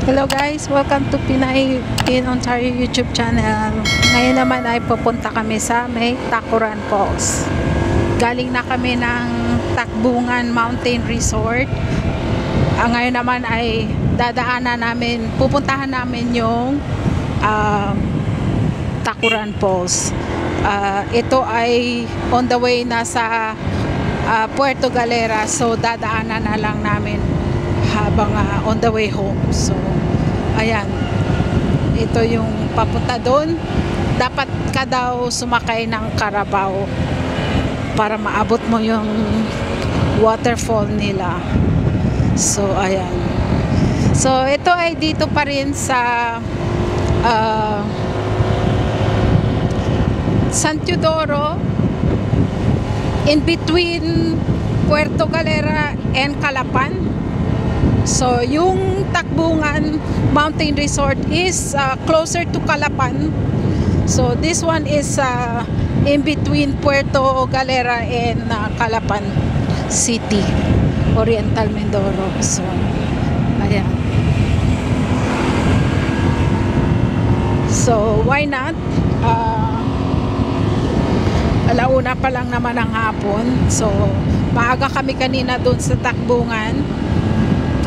Hello guys, welcome to Pinay in Ontario YouTube channel. Ngayon naman ay pupunta kami sa may Tacuran Falls. Galing na kami ng Takbungan Mountain Resort. Ngayon naman ay pupuntahan namin yung Tacuran Falls. Ito ay on the way na sa Puerto Galera, so dadaanan na lang namin habang on the way home. So ayan, ito yung papunta doon. Dapat ka daw sumakay ng Carabao para maabot mo yung waterfall nila. So ayan, so ito ay dito pa rin sa San Teodoro, in between Puerto Galera and Calapan. So yung Takbungan Mountain Resort is closer to Calapan. So this one is in between Puerto Galera and Calapan City, Oriental Mindoro. So ayan. So why not? Alauna pa lang naman ang hapon. So maaga kami kanina doon sa Takbungan.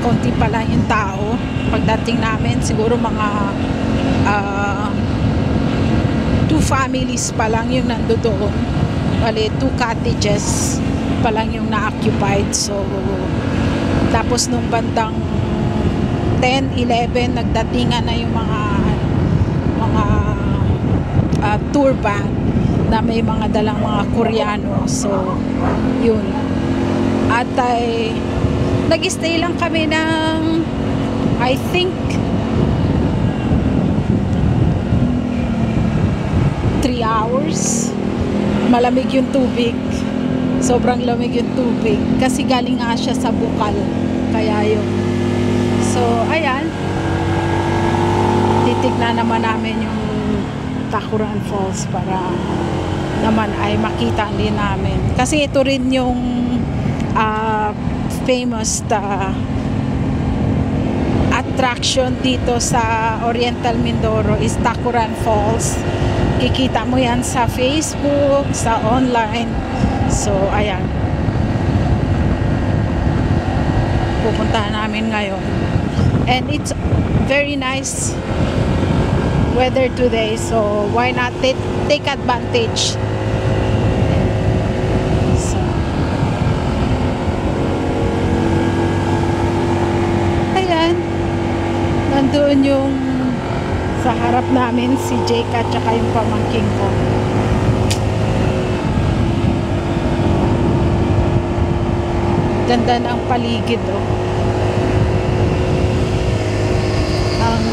Konti pa lang yung tao. Pagdating namin, siguro mga 2 families pa lang yung nandoon. Bale, 2 cottages pa lang yung na-occupied. So tapos nung bandang 10, 11 nagdatingan na yung mga tour van na may mga dalang mga Koreano. So yun, at ay nag-stay lang kami ng I think 3 hours. Malamig yung tubig, sobrang lamig yung tubig kasi galing nga siya sa bukal, kaya yun. So ayan, titignan naman namin yung Tacuran Falls para naman ay makita din namin, kasi ito rin yung famous attraction dito sa Oriental Mindoro is Tacuran Falls. Kikita mo yan sa Facebook, sa online. So ayan, pupuntahan namin ngayon, and it's very nice weather today, so why not take advantage. So ayan, nandoon yung sa harap namin si Jake at saka yung pamangking ko. Ganda ng paligid, oh. Ang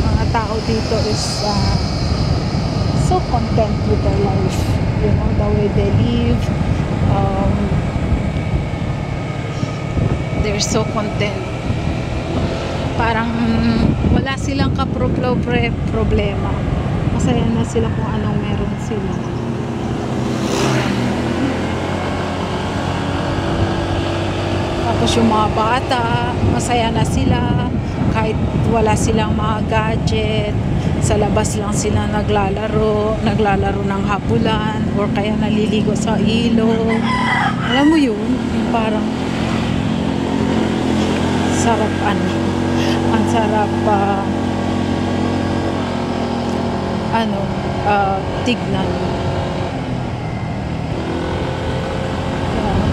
mga tao dito is so content with their life, you know, the way they live. They're so content. Parang wala silang problema. Masaya na sila kung anong meron sila. Tapos yung mga bata, masaya na sila kahit wala silang mga gadget. Sa labas lang sila naglalaro ng hapulan or kaya naliligo sa ilog. Alam mo yun, parang sarap, ang sarap tignan.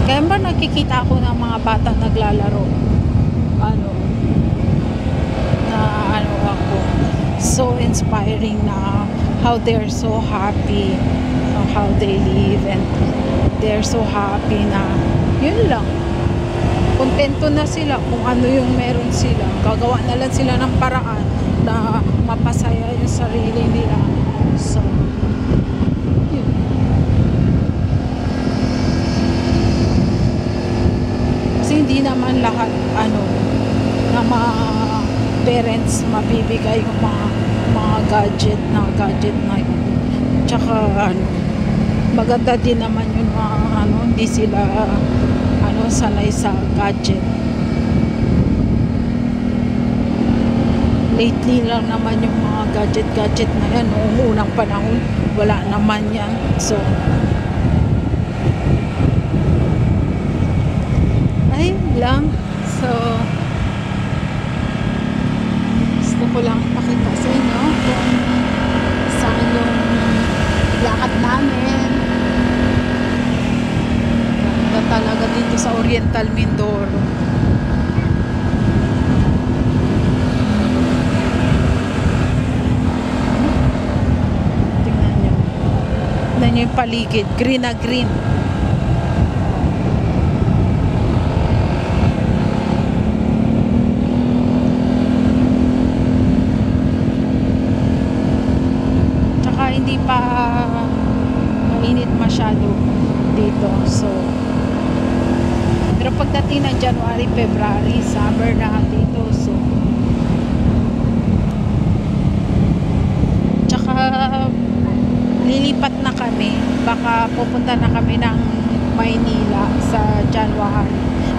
Kaya ba nakikita ako ng mga bata naglalaro, ako, so inspiring na how they're so happy, how they live, and they're so happy na yun lang, kontento na sila kung ano yung meron sila. Gagawa na lang sila ng paraan na mapasaya yung sarili nila. So yun. Kasi hindi naman lahat na mga parents mabibigay yung mga gadget na yun. Tsaka maganda din naman yung hindi sila sanay sa gadget. lately lang naman yung mga gadget na yan. Noong unang panahon, wala naman yan. So, ayun lang. So, gusto ko lang ipakita sa inyo kung saan yung lakad namin. Ganda talaga dito sa Oriental Mindoro. Tingnan nyo. Tingnan nyo yung paligid. Green na green. Hindi pa mainit masyado dito. So, pero pagdating ng January, February, summer na dito. So, tsaka lilipat na kami. Baka pupunta na kami ng Maynila sa January.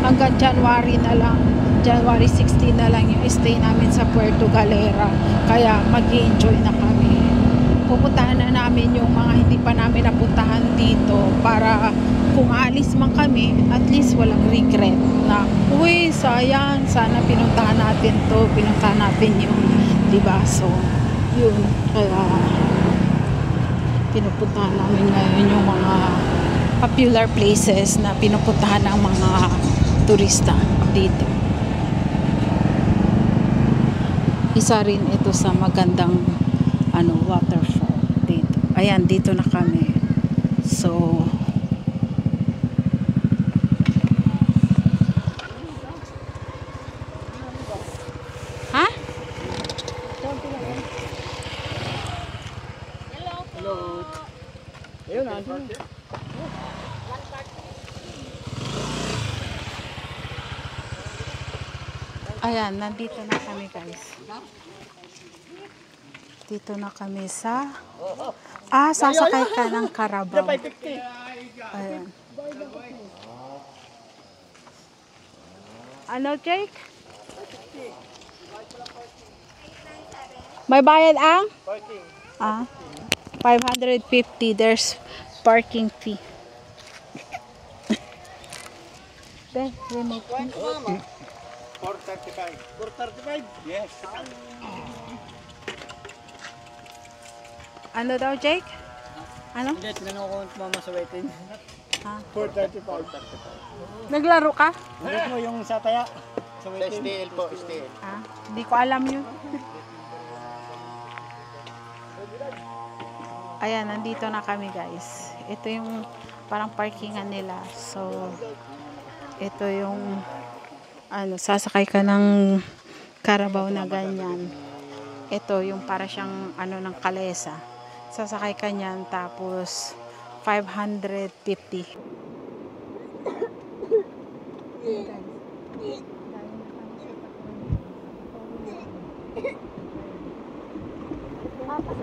Hanggang January na lang. January 16 na lang yung stay namin sa Puerto Galera. Kaya mag-enjoy na kami. Pupuntahan na namin yung mga hindi pa namin napuntahan dito para kung alis man kami, at least walang regret na, uy, sayang, sana pinuntahan natin to, pinuntahan natin yun, diba? So, yun, kaya pinupuntahan namin ngayon yung mga popular places na pinupuntahan ng mga turista dito. Isa rin ito sa magandang waterfall dito. Ayan, dito na kami. So, ha? Hello. Ayun, andun. Ayan, nandito na kami, guys. Dito na kami sa sasakay ka ng Carabao. Ayan. Ano, Jake? May bayad ang? Parking. 550. There's parking fee. Then, remote. 435. 435? Yes. Ano daw, Jake? Ano? Hindi, tinanong ko mama sa waiting. 435. Naglaro ka? Hindi mo yung sa taya. Sa waiting. STL po, STL. Hindi ko alam yun. Ayan, nandito na kami, guys. Ito yung parang parkingan nila. So, ito yung sasakay ka ng Carabao na ganyan. Ito yung para siyang ng kalesa. Sasakay ka niyan, tapos 550. Pasok